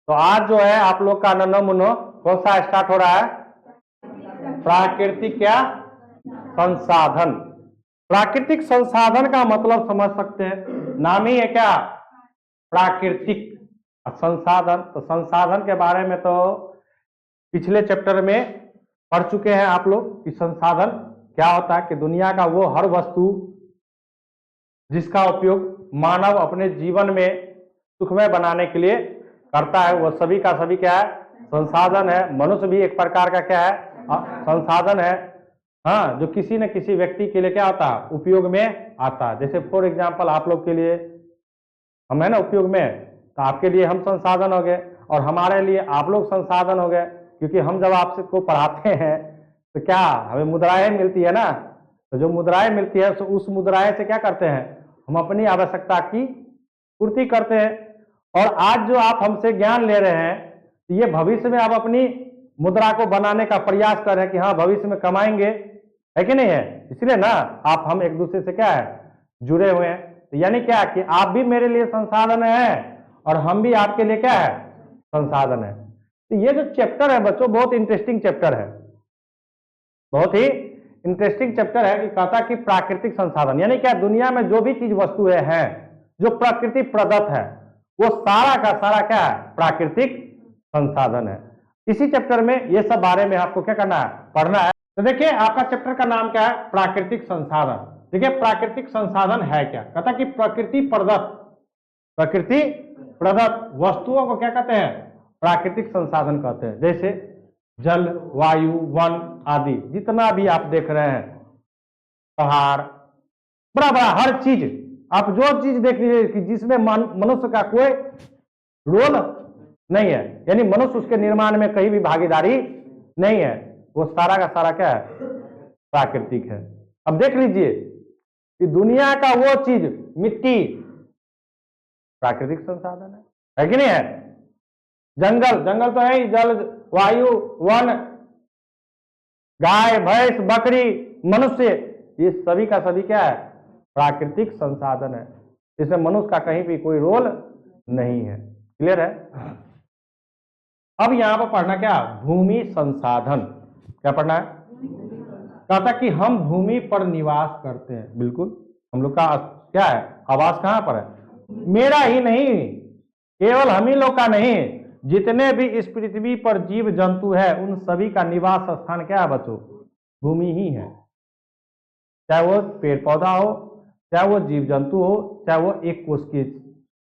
तो आज जो है आप लोग का नन्नो कौन सा स्टार्ट हो रहा है? प्राकृतिक क्या संसाधन। प्राकृतिक संसाधन का मतलब समझ सकते हैं, नाम ही है क्या प्राकृतिक संसाधन। तो संसाधन के बारे में तो पिछले चैप्टर में पढ़ चुके हैं आप लोग कि संसाधन क्या होता है, कि दुनिया का वो हर वस्तु जिसका उपयोग मानव अपने जीवन में सुखमय बनाने के लिए करता है, वो सभी का सभी क्या है संसाधन है। मनुष्य भी एक प्रकार का क्या है संसाधन है, हाँ, जो किसी न किसी व्यक्ति के लिए क्या होता है उपयोग में आता है। जैसे फॉर एग्जांपल आप लोग के लिए हम है ना उपयोग में, तो आपके लिए हम संसाधन हो गए और हमारे लिए आप लोग संसाधन हो गए, क्योंकि हम जब आपको पढ़ाते हैं तो क्या हमें मुद्राएं मिलती है ना, तो जो मुद्राएं मिलती है तो उस मुद्राएं से क्या करते हैं हम अपनी आवश्यकता की पूर्ति करते हैं। और आज जो आप हमसे ज्ञान ले रहे हैं, तो ये भविष्य में आप अपनी मुद्रा को बनाने का प्रयास कर रहे हैं कि हाँ भविष्य में कमाएंगे, है कि नहीं है? इसलिए ना आप हम एक दूसरे से क्या है जुड़े हुए हैं। तो यानी क्या कि आप भी मेरे लिए संसाधन है और हम भी आपके लिए क्या है संसाधन है। तो ये जो चैप्टर है बच्चों बहुत इंटरेस्टिंग चैप्टर है, बहुत ही इंटरेस्टिंग चैप्टर है कि कहता कि प्राकृतिक संसाधन यानी क्या दुनिया में जो भी चीज वस्तुएं हैं जो प्रकृति प्रदत्त है वो सारा का सारा क्या है प्राकृतिक संसाधन है। इसी चैप्टर में ये सब बारे में आपको क्या करना है पढ़ना है। तो देखिए आपका चैप्टर का नाम क्या है प्राकृतिक संसाधन। देखिए प्राकृतिक संसाधन है क्या, कहता कि प्रकृति प्रदत्त वस्तुओं को क्या कहते हैं प्राकृतिक संसाधन कहते हैं। जैसे जल वायु वन आदि जितना भी आप देख रहे हैं, पहाड़ बड़ा बड़ा हर चीज, आप जो चीज देख लीजिए कि जिसमें मनुष्य का कोई रोल नहीं है, यानी मनुष्य उसके निर्माण में कहीं भी भागीदारी नहीं है, वो सारा का सारा क्या है प्राकृतिक है। अब देख लीजिए कि दुनिया का वो चीज मिट्टी प्राकृतिक संसाधन है कि नहीं है? जंगल तो है ही, जल वायु वन गाय भैंस बकरी मनुष्य ये सभी का सभी क्या है प्राकृतिक संसाधन है। इसमें मनुष्य का कहीं भी कोई रोल नहीं है। क्लियर है? अब यहां पर पढ़ना क्या भूमि संसाधन। क्या पढ़ना है? कहता कि हम भूमि पर निवास करते हैं। बिल्कुल, हम लोग का क्या है आवास कहां पर है? मेरा ही नहीं, केवल हम ही लोग का नहीं, जितने भी इस पृथ्वी पर जीव जंतु है उन सभी का निवास स्थान क्या है बच्चों? भूमि ही है। चाहे वो पेड़ पौधा हो, चाहे वो जीव जंतु हो, चाहे वो एक कोशिकीय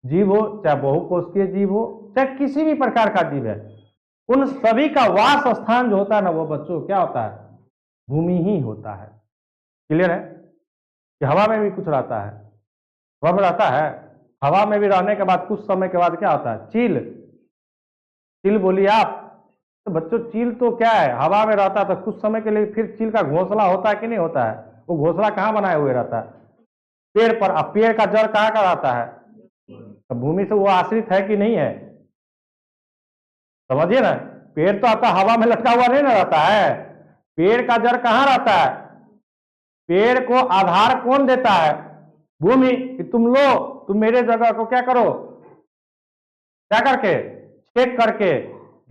जीव हो, चाहे बहुकोशिकीय जीव हो, चाहे किसी भी प्रकार का जीव है, उन सभी का वास स्थान जो होता है ना वो बच्चों क्या होता है? भूमि ही होता है। क्लियर है? कि हवा में भी कुछ रहता है, हवा में रहता है, हवा में भी रहने के बाद कुछ समय के बाद क्या होता है? चील बोलिए आप। तो बच्चों चील तो क्या है हवा में रहता है, तो कुछ समय के लिए फिर चील का घोंसला होता है कि नहीं होता है? वो घोंसला कहाँ बनाए हुए रहता है? पेड़ पर। अब पेड़ का जड़ कहाँ का रहता है? तो भूमि से वो आश्रित है कि नहीं है? समझिए ना, पेड़ तो आपका हवा में लटका हुआ नहीं ना रहता है, पेड़ का जड़ कहाँ रहता है? पेड़ को आधार कौन देता है? भूमि। कि तुम लो, तुम मेरे जगह को क्या करो, क्या करके चेक करके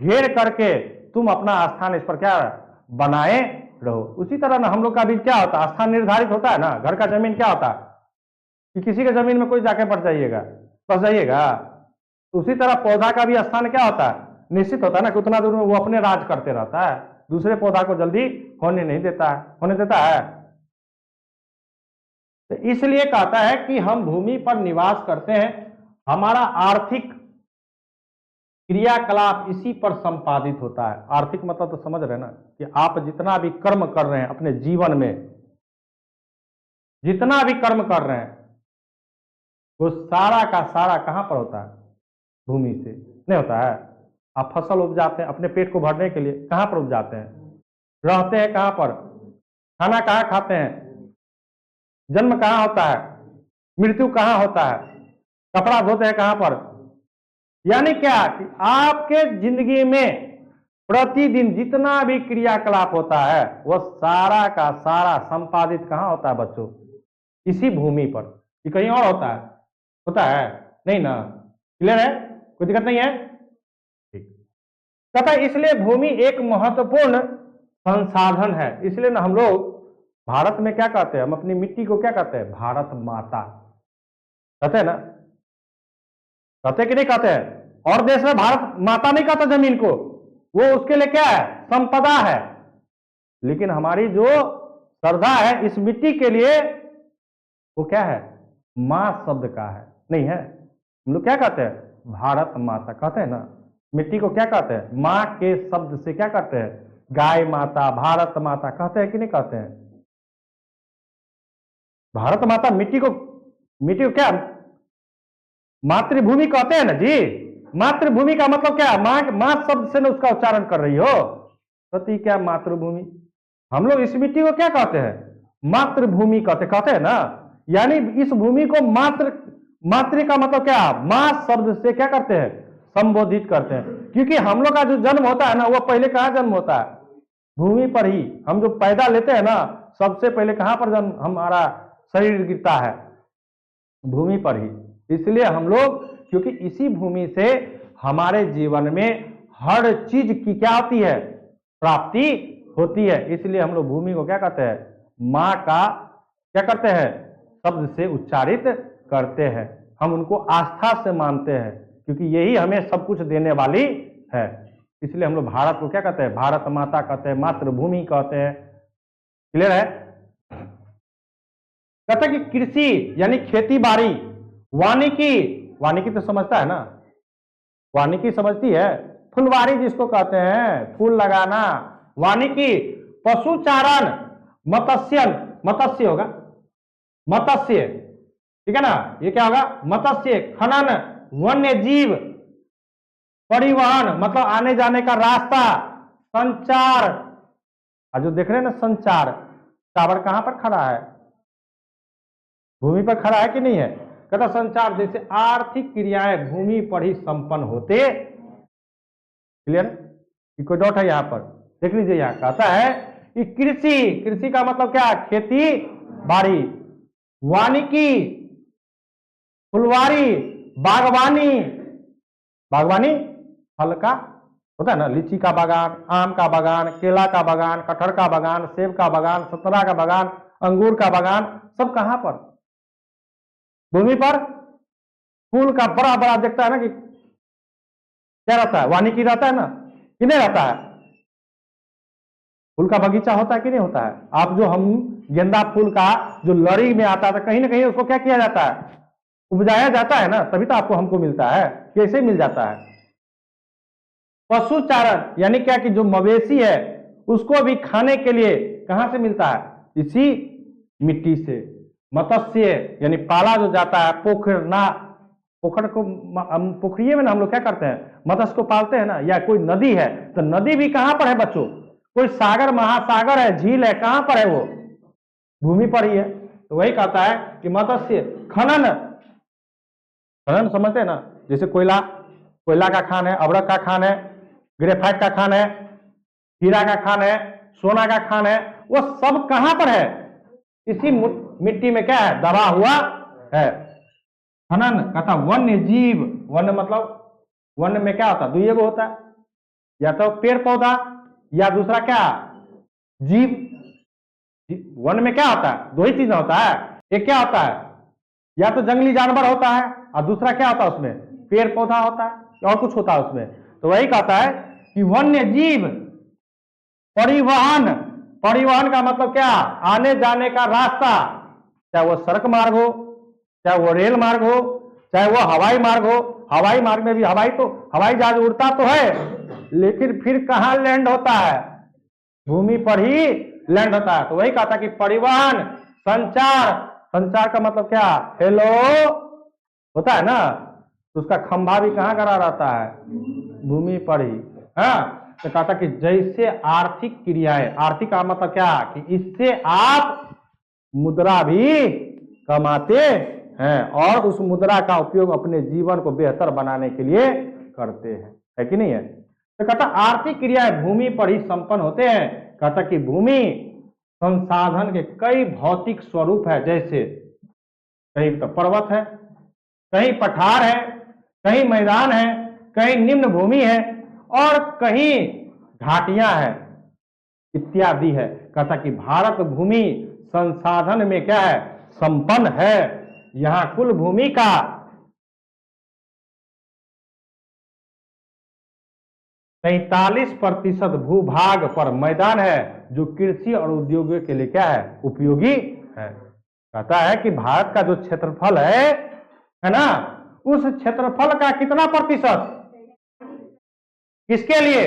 घेर करके तुम अपना स्थान इस पर क्या बनाए रहो। उसी तरह ना हम लोग का भी क्या होता है स्थान निर्धारित होता है ना। घर का जमीन क्या होता है कि किसी के जमीन में कोई जाके बस जाइएगा। तो उसी तरह पौधा का भी स्थान क्या होता है निश्चित होता है ना कि उतना दूर में वो अपने राज करते रहता है, दूसरे पौधा को जल्दी होने नहीं देता है, होने देता है। तो इसलिए कहता है कि हम भूमि पर निवास करते हैं, हमारा आर्थिक क्रियाकलाप इसी पर संपादित होता है। आर्थिक मतलब तो समझ रहे ना कि आप जितना भी कर्म कर रहे हैं अपने जीवन में, जितना भी कर्म कर रहे हैं वो सारा का सारा कहां पर होता है? भूमि से नहीं होता है। आप फसल उपजाते हैं अपने पेट को भरने के लिए, कहां पर उपजाते हैं? रहते हैं कहां पर? खाना कहां खाते हैं? जन्म कहां होता है? मृत्यु कहां होता है? कपड़ा धोते हैं कहां पर? यानी क्या कि आपके जिंदगी में प्रतिदिन जितना भी क्रियाकलाप होता है वह सारा का सारा संपादित कहां होता है बच्चों? इसी भूमि पर। कि कहीं और होता है? नहीं ना। क्लियर है? कोई दिक्कत नहीं है? कहता है इसलिए भूमि एक महत्वपूर्ण संसाधन है। इसलिए ना हम लोग भारत में क्या कहते हैं, हम अपनी मिट्टी को क्या कहते हैं, भारत माता कहते हैं ना, कहते कि नहीं कहते हैं। और देश में भारत माता नहीं कहता जमीन को, वो उसके लिए क्या है, संपदा है। लेकिन हमारी जो श्रद्धा है इस मिट्टी के लिए वो क्या है, मां शब्द का है, नहीं है। हम लोग क्या कहते हैं, भारत माता कहते हैं ना। मिट्टी को क्या कहते हैं, मां के शब्द से क्या कहते हैं, गाय माता, भारत माता कहते हैं कि नहीं कहते हैं। भारत माता मिट्टी को क्या मातृभूमि कहते हैं ना जी। मातृभूमि का मतलब क्या है, मां शब्द से ना उसका उच्चारण कर रही हो, प्रति क्या मातृभूमि। हम लोग इस मिट्टी को क्या कहते हैं, मातृभूमि कहते हैं ना। यानी इस भूमि को मातृ का मतलब क्या, मां शब्द से क्या करते हैं, संबोधित करते हैं। क्योंकि हम लोग का जो जन्म होता है ना, वो पहले कहां जन्म होता है, भूमि पर ही। हम जो पैदा लेते हैं ना, सबसे पहले कहां पर जन्म हमारा शरीर गिरता है, भूमि पर ही। इसलिए हम लोग, क्योंकि इसी भूमि से हमारे जीवन में हर चीज की क्या होती है, प्राप्ति होती है। इसलिए हम लोग भूमि को क्या कहते हैं, मां का क्या करते हैं, शब्द से उच्चारित करते हैं। हम उनको आस्था से मानते हैं, क्योंकि यही हमें सब कुछ देने वाली है। इसलिए हम लोग भारत को क्या कहते हैं, भारत माता कहते हैं, मातृभूमि कहते हैं। क्लियर है। कहते हैं कि कृषि यानी खेती बाड़ी, वानिकी तो समझता है ना, वानिकी समझती है, फुलवारी जिसको कहते हैं, फूल लगाना, वानिकी, पशुचारण, मत्स्य होगा, मत्स्य, ठीक है ना, ये क्या होगा, मत्स्य, खनन, वन्य जीव, परिवहन मतलब आने जाने का रास्ता, संचार, जो देख रहे हैं ना संचार, टावर कहां पर खड़ा है, भूमि पर खड़ा है कि नहीं है। कहता संचार जैसे आर्थिक क्रियाएं भूमि पर ही संपन्न होते। क्लियर, कोई डाउट है यहाँ पर, देख लीजिए। यहाँ कहता है कि कृषि का मतलब क्या, खेती बाड़ी, वानिकी, फुलवारी, बागवानी फल का होता है ना, लीची का बागान, आम का बागान, केला का बागान, कटहल का बागान, सेब का बागान, संतरा का बागान, अंगूर का बागान, सब कहां पर, भूमि पर। फूल का बड़ा बड़ा देखता है ना कि क्या रहता है, वानिकी रहता है ना कि नहीं रहता है। फूल का बगीचा होता है कि नहीं होता है। आप जो हम गेंदा फूल का जो लड़ी में आता है, कहीं ना कहीं उसको क्या किया जाता है, उपजाया जाता है ना, तभी तो आपको हमको मिलता है, कैसे मिल जाता है। पशुचारण यानी क्या कि जो मवेशी है उसको भी खाने के लिए कहां से मिलता है, इसी मिट्टी से। मत्स्य यानी पाला जो जाता है, पोखर को, पोखरिए में ना हम लोग क्या करते हैं, मत्स्य को पालते हैं ना। या कोई नदी है तो नदी भी कहां पर है बच्चों, कोई सागर महासागर है, झील है, कहां पर है वो, भूमि पर ही है। तो वही कहता है कि मत्स्य, खनन समझते हैं ना, जैसे कोयला का खान है, अभ्रक का खान है, ग्रेफाइट का खान है, हीरा का खान है, सोना का खान है, वो सब कहां पर है, इसी मिट्टी में क्या है, दबा हुआ है। खनन कहता वन्य जीव, वन्य मतलब वन्य में क्या होता है, दुई होता है, या तो पेड़ पौधा या दूसरा क्या, जीव। वन में क्या होता है, दो ही चीजें होता है। एक क्या होता है, या तो जंगली जानवर होता है, और दूसरा क्या होता है उसमें, पेड़ पौधा होता है, और कुछ होता है उसमें। तो वही कहता है कि वन्य जीव, परिवहन का मतलब क्या, आने जाने का रास्ता, चाहे वो सड़क मार्ग हो, चाहे वो रेल मार्ग हो, चाहे वो हवाई मार्ग हो। हवाई मार्ग में भी हवाई जहाज उड़ता तो है, लेकिन फिर कहां लैंड होता है, भूमि पर ही लैंड होता है। तो वही कहता कि परिवहन, संचार का मतलब क्या, हेलो होता है ना, तो उसका खंभा भी कहां करा रहता है, भूमि पर ही। हाँ, तो कहता कि जैसे आर्थिक क्रियाएं, आर्थिक का मतलब क्या, कि इससे आप मुद्रा भी कमाते हैं और उस मुद्रा का उपयोग अपने जीवन को बेहतर बनाने के लिए करते हैं, है कि नहीं है। तो कहता आर्थिक क्रियाएं भूमि पर ही संपन्न होते हैं। कहता कि भूमि संसाधन के कई भौतिक स्वरूप है, जैसे कहीं तो पर्वत है, कहीं पठार है, कहीं मैदान है, कहीं निम्न भूमि है, और कहीं घाटियां हैं इत्यादि है। कहता कि भारत भूमि संसाधन में क्या है, संपन्न है। यहां कुल भूमि का 43% भूभाग पर मैदान है, जो कृषि और उद्योगों के लिए क्या है, उपयोगी है। कहता है कि भारत का जो क्षेत्रफल है ना, उस क्षेत्रफल का कितना प्रतिशत किसके लिए,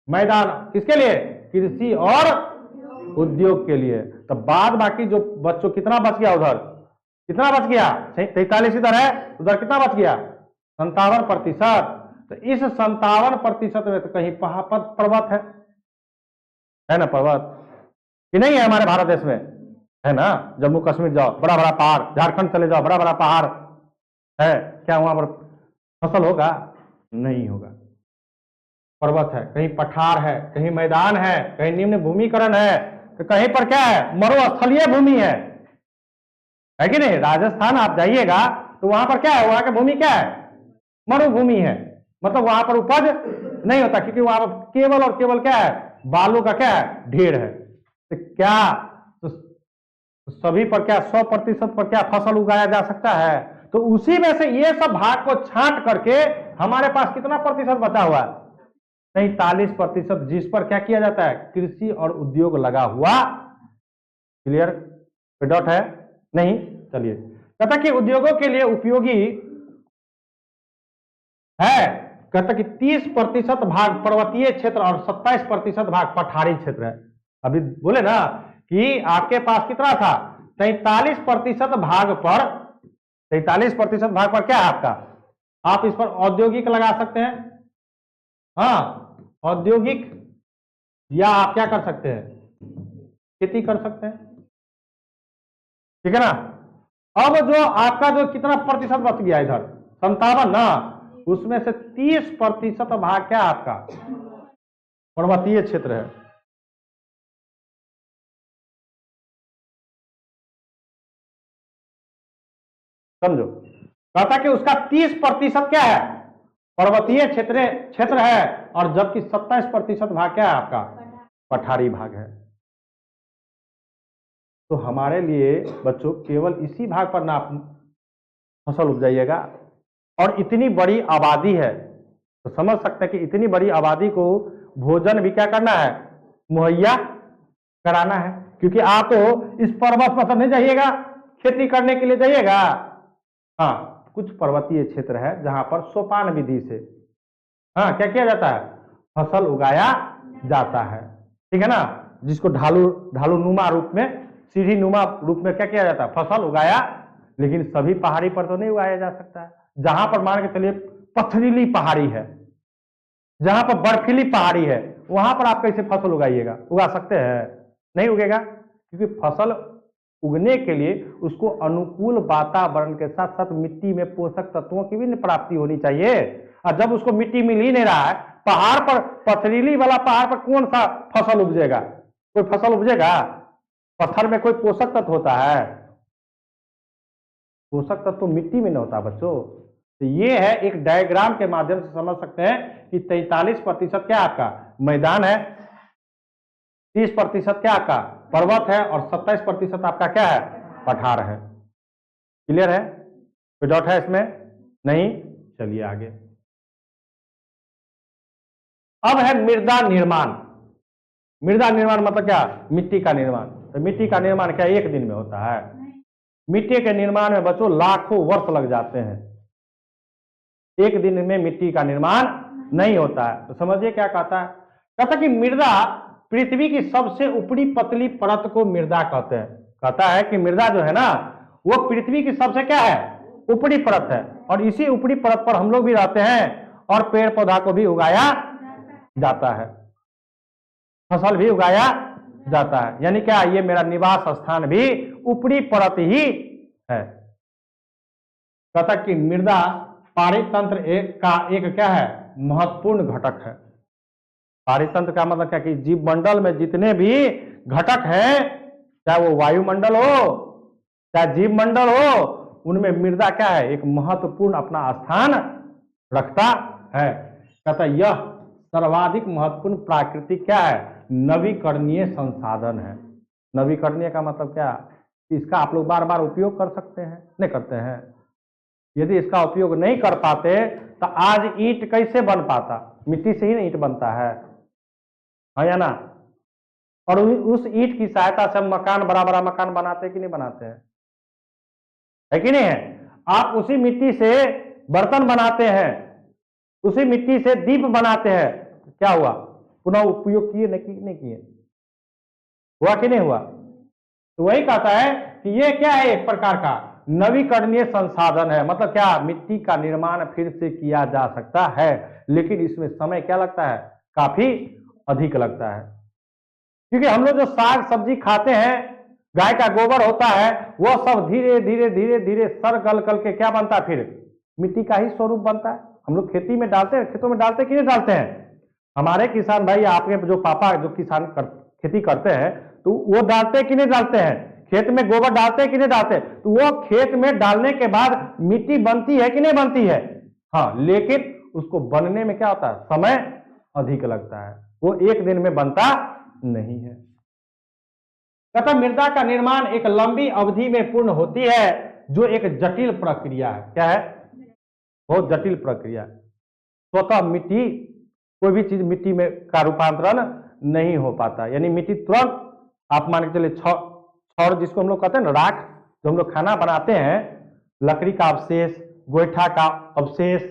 मैदान किसके लिए, कृषि और उद्योग के लिए। तो बाद बाकी जो बच्चों कितना बच गया, उधर कितना बच गया, 43 इधर है, उधर कितना बच गया, 57%। तो इस 57% में तो कहीं पर्वत है ना, पर्वत कि नहीं है हमारे भारत देश में, है ना। जम्मू कश्मीर जाओ बड़ा बड़ा पहाड़, झारखंड चले जाओ बड़ा बड़ा पहाड़ है, क्या वहां पर फसल होगा, नहीं होगा। पर्वत है, कहीं पठार है, कहीं मैदान है, कहीं निम्न भूमिकरण है, तो कहीं पर क्या है, मरुस्थलीय भूमि है कि नहीं। राजस्थान आप जाइएगा तो वहां पर क्या है, वहां की भूमि क्या है, मरुभूमि है, मतलब वहां पर उपज नहीं होता, क्योंकि वहां पर केवल और केवल क्या है, बालू का क्या है, ढेर है। तो क्या तो सभी पर क्या 100% पर क्या फसल उगाया जा सकता है। तो उसी में से ये सब भाग को छांट करके हमारे पास कितना प्रतिशत बचा हुआ है, 43%, जिस पर क्या किया जाता है, कृषि और उद्योग लगा हुआ। क्लियर, डॉट है नहीं। चलिए, कहता कि उद्योगों के लिए उपयोगी है। कहता कि 30% भाग पर्वतीय क्षेत्र और 27% भाग पठारी क्षेत्र है। अभी बोले ना कि आपके पास कितना था, 43% भाग पर, 43% भाग पर क्या है आपका, आप इस पर औद्योगिक लगा सकते हैं, हाँ औद्योगिक, या आप क्या कर सकते हैं, खेती कर सकते हैं, ठीक है ना। अब जो आपका जो कितना प्रतिशत बच गया इधर 57 ना, उसमें से 30% भाग क्या आपका पर्वतीय क्षेत्र है। समझो, कहता कि उसका 30% क्या है, पर्वतीय क्षेत्र है, और जबकि 27% भाग क्या है आपका, पठारी भाग है। तो हमारे लिए बच्चों केवल इसी भाग पर ना फसल उपजाइएगा, और इतनी बड़ी आबादी है तो समझ सकते हैं कि इतनी बड़ी आबादी को भोजन भी क्या करना है, मुहैया कराना है। क्योंकि आप तो इस पर्वत पर नहीं जाइएगा खेती करने के लिए जाइएगा, हाँ कुछ पर्वतीय क्षेत्र है जहां पर सोपान विधि से हाँ क्या किया जाता है, फसल उगाया जाता है, ठीक है ना। जिसको ढालू नुमा रूप में, सीढ़ी नुमा रूप में क्या किया जाता है, फसल उगाया। लेकिन सभी पहाड़ी पर तो नहीं उगाया जा सकता है। जहां पर मान के चलिए पथरीली पहाड़ी है, जहां पर बर्फीली पहाड़ी है, वहां पर आप कैसे फसल उगाइएगा, उगा सकते हैं, नहीं उगेगा। क्योंकि फसल उगने के लिए उसको अनुकूल वातावरण के साथ साथ मिट्टी में पोषक तत्वों की भी प्राप्ति होनी चाहिए। और जब उसको मिट्टी मिल ही नहीं रहा है, पहाड़ पर, पथरीली वाला पहाड़ पर कौन सा फसल उपजेगा, कोई फसल उपजेगा। पत्थर में कोई पोषक तत्व होता है, पोषक तत्व मिट्टी में नहीं होता बच्चों। तो ये है एक डायग्राम के माध्यम से समझ सकते हैं कि 43% क्या आपका मैदान है, 30% क्या आपका पर्वत है, और 27% आपका क्या है, पठार है। क्लियर है, कोई डाउट है इसमें, नहीं। चलिए आगे, अब है मृदा निर्माण। मृदा निर्माण मतलब क्या, मिट्टी का निर्माण। तो मिट्टी का निर्माण क्या एक दिन में होता है, मिट्टी के निर्माण में बच्चों लाखों वर्ष लग जाते हैं, एक दिन में मिट्टी का निर्माण नहीं होता है। तो समझिए क्या कहता है, कहता कि मृदा पृथ्वी की सबसे ऊपरी पतली परत को मृदा कहते हैं। कहता है कि मृदा जो है ना, वो पृथ्वी की सबसे क्या है, ऊपरी परत है, और इसी ऊपरी परत पर हम लोग भी रहते हैं, और पेड़ पौधा को भी उगाया जाता है, फसल भी उगाया जाता है। यानी क्या, ये मेरा निवास स्थान भी ऊपरी परत ही है। कहता कि मृदा पारितंत्र एक क्या है, महत्वपूर्ण घटक है। पारितंत्र का मतलब क्या कि जीव मंडल में जितने भी घटक हैं, चाहे वो वायुमंडल हो चाहे जीव मंडल हो, उनमें मृदा क्या है, एक महत्वपूर्ण अपना स्थान रखता है। कहता है यह सर्वाधिक महत्वपूर्ण प्राकृतिक क्या है, नवीकरणीय संसाधन है। नवीकरणीय का मतलब क्या, इसका आप लोग बार बार उपयोग कर सकते हैं, नहीं करते हैं। यदि इसका उपयोग नहीं कर पाते तो आज ईंट कैसे बन पाता, मिट्टी से ही ईंट बनता है या ना। और उस ईंट की सहायता से हम मकान, बड़ा बड़ा मकान बनाते हैं कि नहीं बनाते हैं, है कि नहीं है। आप उसी मिट्टी से बर्तन बनाते हैं, उसी मिट्टी से दीप बनाते हैं, क्या हुआ, पुनः उपयोग किए नहीं किए, हुआ कि नहीं हुआ। तो वही कहता है कि ये क्या है, एक प्रकार का नवीकरणीय संसाधन है। मतलब क्या, मिट्टी का निर्माण फिर से किया जा सकता है, लेकिन इसमें समय क्या लगता है, काफी अधिक लगता है। क्योंकि हम लोग जो साग सब्जी खाते हैं, गाय का गोबर होता है, वह सब धीरे धीरे धीरे धीरे सड़ गल गल के क्या बनता है, फिर मिट्टी का ही स्वरूप बनता है। हम लोग खेती में डालते हैं, खेतों में डालते कि नहीं डालते हैं। हमारे किसान भाई, आपके जो पापा जो खेती करते हैं, तो वो डालते कि नहीं डालते हैं, खेत में गोबर डालते हैं कि नहीं डालते। तो वो खेत में डालने के बाद मिट्टी बनती है कि नहीं बनती है, हाँ, लेकिन उसको बनने में क्या होता है, समय अधिक लगता है, वो एक दिन में बनता नहीं है। कहता मृदा का निर्माण एक लंबी अवधि में पूर्ण होती है, जो एक जटिल प्रक्रिया है। क्या है, बहुत जटिल प्रक्रिया। स्वतः मिट्टी, कोई भी चीज मिट्टी में का रूपांतरण नहीं हो पाता, यानी मिट्टी तुरंत, आप मान के चले छौर जिसको हम लोग कहते हैं ना, राख, जो हम लोग खाना बनाते हैं, लकड़ी का अवशेष, गोईठा का अवशेष,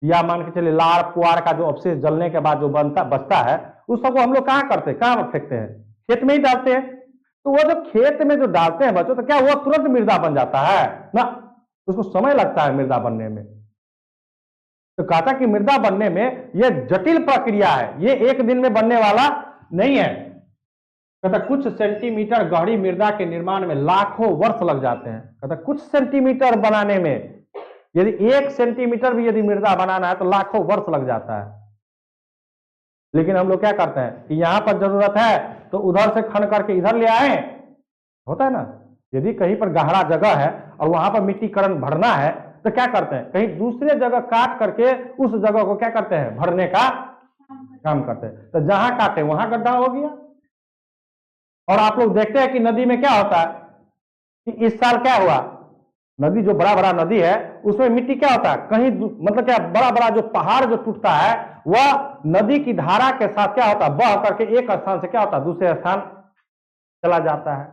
या मान के चले लार पुआर का जो अवशेष जलने के बाद जो बचता है, उस सबको हम लोग कहाँ करते हैं, कहाँ फेंकते हैं, खेत में ही डालते हैं। तो वो जो खेत में जो डालते हैं बच्चों, तो क्या वो तुरंत मृदा बन जाता है ना, उसको समय लगता है मृदा बनने में। तो कहता कि मृदा बनने में यह जटिल प्रक्रिया है, ये एक दिन में बनने वाला नहीं है। कहता कुछ सेंटीमीटर गहरी मृदा के निर्माण में लाखों वर्ष लग जाते हैं। कहता कुछ सेंटीमीटर बनाने में, यदि 1 सेंटीमीटर भी यदि मृदा बनाना है तो लाखों वर्ष लग जाता है। लेकिन हम लोग क्या करते हैं कि यहां पर जरूरत है तो उधर से खन करके इधर ले आए, होता है ना। यदि कहीं पर गहरा जगह है और वहां पर मिट्टीकरण भरना है तो क्या करते हैं, कहीं दूसरे जगह काट करके उस जगह को क्या करते हैं, भरने का काम करते हैं। तो जहां काटे वहां गड्ढा हो गया। और आप लोग देखते हैं कि नदी में क्या होता है कि इस साल क्या हुआ, नदी जो बड़ा बड़ा नदी है उसमें मिट्टी क्या होता है, कहीं मतलब क्या, बड़ा बड़ा जो पहाड़ जो टूटता है वह नदी की धारा के साथ क्या होता है, बह करके एक स्थान से क्या होता है दूसरे स्थान चला जाता है।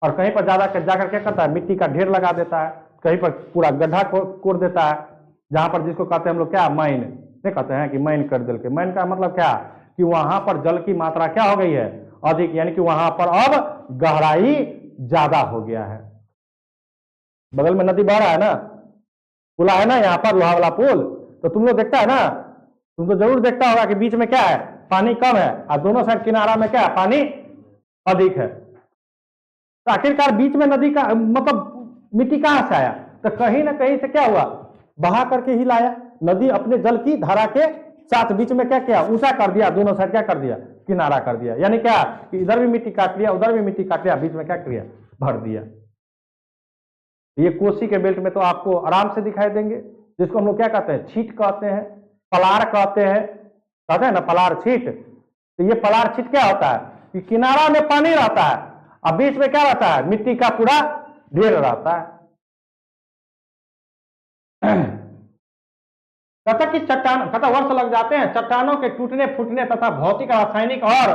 और कहीं पर ज्यादा जाकर क्या करता है, मिट्टी का ढेर लगा देता है, कहीं पर पूरा गड्ढा कोड़ देता है, जहां पर जिसको कहते हैं हम लोग क्या, माइन, नहीं कहते हैं कि माइन कर दिल के। माइन का मतलब क्या, कि वहां पर जल की मात्रा क्या हो गई है, अधिक, यानी कि वहां पर अब गहराई ज्यादा हो गया है। बगल में नदी बह रहा है ना, पुला है ना यहाँ पर, लोहा वाला पुल, तो तुम लोग देखता है ना, तुम तो जरूर देखता होगा कि बीच में क्या है, पानी कम है, और दोनों साइड किनारा में क्या है, पानी अधिक है। तो आखिरकार बीच में नदी का मतलब मिट्टी कहां से आया, तो कहीं ना कहीं से क्या हुआ, बहा करके ही लाया। नदी अपने जल की धारा के साथ बीच में क्या किया, ऊंचा कर दिया, दोनों साइड क्या कर दिया, किनारा कर दिया। यानी क्या कि इधर भी मिट्टी काट लिया, उधर भी मिट्टी काट लिया, बीच में क्या किया, भर दिया। ये कोसी के बेल्ट में तो आपको आराम से दिखाई देंगे, जिसको हम लोग क्या कहते हैं, छीट कहते हैं, पलार कहते हैं ना, पलार छीट। तो ये पलार छीट क्या होता है कि किनारा में पानी रहता है और बीच में क्या रहता है, मिट्टी का पूरा ढेर रहता है। कहता कि चट्टान, कहता वर्ष लग जाते हैं चट्टानों के टूटने फूटने तथा भौतिक, रासायनिक और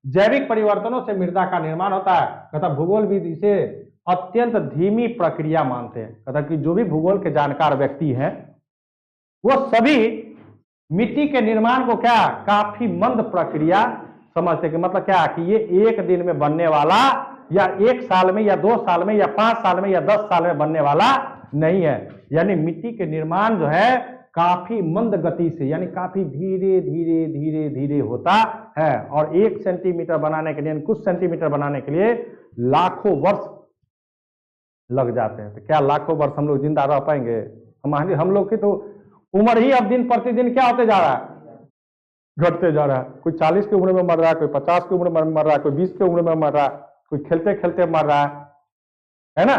जैविक परिवर्तनों से मृदा का निर्माण होता है। कहता भूगोलविद इसे अत्यंत धीमी प्रक्रिया मानते हैं। कहता कि जो भी भूगोल के जानकार व्यक्ति हैं वो सभी मिट्टी के निर्माण को क्या, काफी मंद प्रक्रिया समझते, कि मतलब क्या कि ये एक दिन में बनने वाला, या 1 साल में, या 2 साल में, या 5 साल में, या 10 साल में बनने वाला नहीं है। यानी मिट्टी के निर्माण जो है काफी मंद गति से, यानी काफी धीरे धीरे धीरे धीरे होता है। और 1 सेंटीमीटर बनाने के लिए, कुछ सेंटीमीटर बनाने के लिए लाखों वर्ष लग जाते हैं। तो क्या लाखों वर्ष हम लोग जिंदा रह पाएंगे? हम लोग की तो उम्र ही अब दिन प्रतिदिन क्या होते जा रहा है, घटते जा रहा है। कोई 40 की उम्र में मर रहा है, कोई 50 की उम्र में मर रहा है, कोई 20 की उम्र में मर रहा है, कोई खेलते खेलते मर रहा है ना।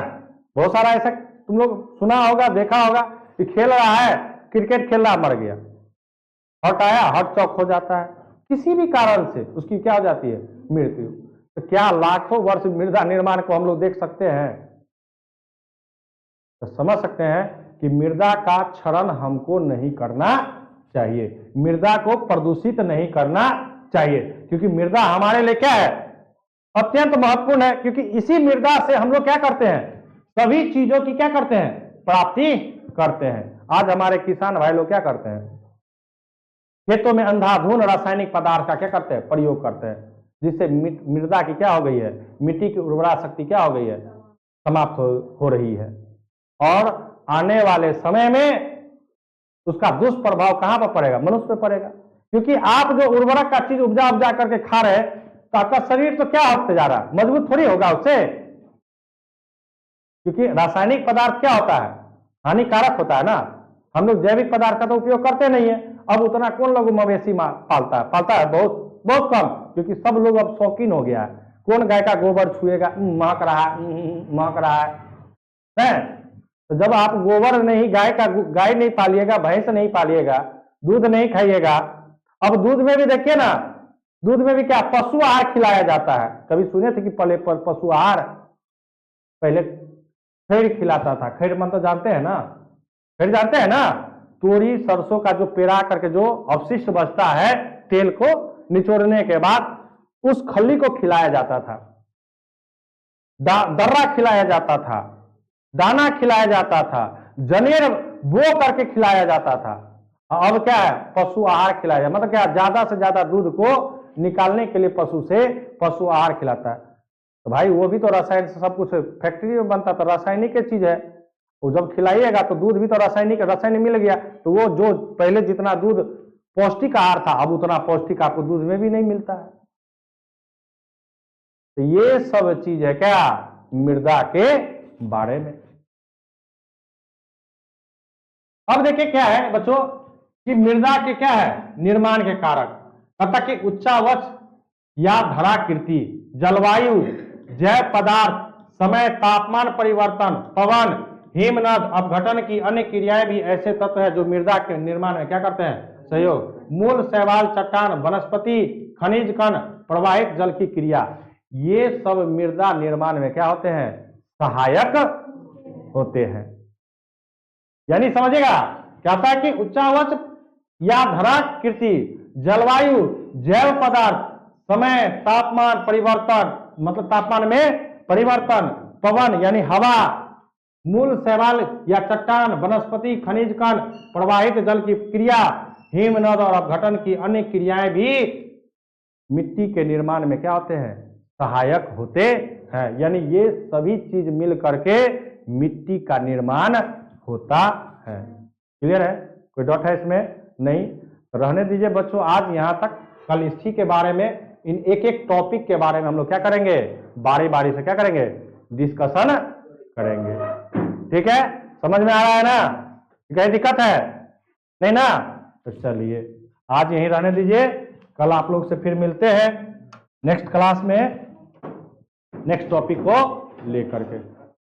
बहुत सारा ऐसा तुम लोग सुना होगा, देखा होगा कि खेल रहा है, क्रिकेट खेल रहा, मर गया। हट आया, हट चौक हो जाता है, किसी भी कारण से उसकी क्या हो जाती है, मृत्यु। तो क्या लाखों वर्ष मृदा निर्माण को हम लोग देख सकते हैं? तो समझ सकते हैं कि मृदा का क्षरण हमको नहीं करना चाहिए, मृदा को प्रदूषित नहीं करना चाहिए, क्योंकि मृदा हमारे लिए क्या है, अत्यंत महत्वपूर्ण है। क्योंकि इसी मृदा से हम लोग क्या करते हैं, सभी चीजों की क्या करते हैं, प्राप्ति करते हैं। आज हमारे किसान भाई लोग क्या करते हैं, खेतों में अंधाधुंध रासायनिक पदार्थ का क्या करते हैं, प्रयोग करते हैं, जिससे मृदा की क्या हो गई है, मिट्टी की उर्वरा शक्ति क्या हो गई है, समाप्त हो रही है। और आने वाले समय में उसका दुष्प्रभाव कहां पर पड़ेगा, मनुष्य पे पड़ेगा। क्योंकि आप जो उर्वरक का चीज उपजा करके खा रहे हैं, तो आपका शरीर तो क्या होते जा रहा है, मजबूत थोड़ी होगा उससे। क्योंकि रासायनिक पदार्थ क्या होता है, हानिकारक होता है ना। हम लोग जैविक पदार्थ का तो उपयोग करते नहीं है। अब उतना कौन लोग मवेशी पालता है बहुत बहुत कम, क्योंकि सब लोग अब शौकीन हो गया है। कौन गाय का गोबर छुएगा, महक रहा है, महक रहा है। तो जब आप गोबर नहीं, गाय नहीं पालिएगा, भैंस नहीं पालिएगा, दूध नहीं खाइएगा। अब दूध में भी देखिए ना, दूध में भी क्या पशु आहार खिलाया जाता है। कभी सुने थे कि पहले पशु आहार, पहले खैर खिलाता था। खैर मन तो जानते हैं ना, खैर जानते हैं ना, तोरी सरसों का जो पेरा करके जो अवशिष्ट बचता है, तेल को निचोड़ने के बाद उस खल्ली को खिलाया जाता था, दर्रा खिलाया जाता था, दाना खिलाया जाता था, जनेर बो करके खिलाया जाता था। अब क्या है, पशु आहार खिलाया जाता, मतलब क्या, ज्यादा से ज्यादा दूध को निकालने के लिए पशु से पशु आहार खिलाता है। तो भाई वो भी तो रसायन से सब कुछ फैक्ट्री में बनता, तो रासायनिक चीज है। वो जब खिलाइएगा तो दूध भी तो रासायनिक मिल गया। तो वो जो पहले जितना दूध पौष्टिक आहार था, अब उतना पौष्टिक आपको दूध में भी नहीं मिलता है। तो ये सब चीज है क्या, मृदा के बारे में। अब देखिए क्या है बच्चों, कि मृदा के क्या है, निर्माण के कारक, अतः कि उच्चावच या धराकृति, जलवायु, जैव पदार्थ, समय, तापमान परिवर्तन, पवन, हिमनद, अपघटन की अन्य क्रियाएं भी ऐसे तत्व है जो मृदा के निर्माण में क्या करते हैं, सहयोग। मूल, शैवाल, चट्टान, वनस्पति, खनिज कण, प्रवाहित जल की क्रिया, ये सब मृदा निर्माण में क्या होते हैं, सहायक होते हैं। यानी समझेगा क्या होता है कि उच्चावच या धराकृति, जलवायु, जैव पदार्थ, समय, तापमान परिवर्तन, मतलब तापमान में परिवर्तन, पवन यानी हवा, मूल, शैवाल या चट्टान, वनस्पति, खनिज कण, प्रवाहित जल की क्रिया, हिमनद और अपघटन की अन्य क्रियाएं भी मिट्टी के निर्माण में क्या होते हैं, सहायक होते हैं। यानी ये सभी चीज मिल करके मिट्टी का निर्माण होता है। क्लियर है, कोई डाउट है इसमें? नहीं, रहने दीजिए बच्चों, आज यहां तक। कल इसी के बारे में, इन एक एक टॉपिक के बारे में हम लोग क्या करेंगे, बारी बारी से क्या करेंगे, डिस्कशन करेंगे। ठीक है, समझ में आ रहा है ना, कहीं दिक्कत है नहीं ना? तो चलिए आज यहीं रहने दीजिए, कल आप लोग से फिर मिलते हैं नेक्स्ट क्लास में, नेक्स्ट टॉपिक को लेकर के।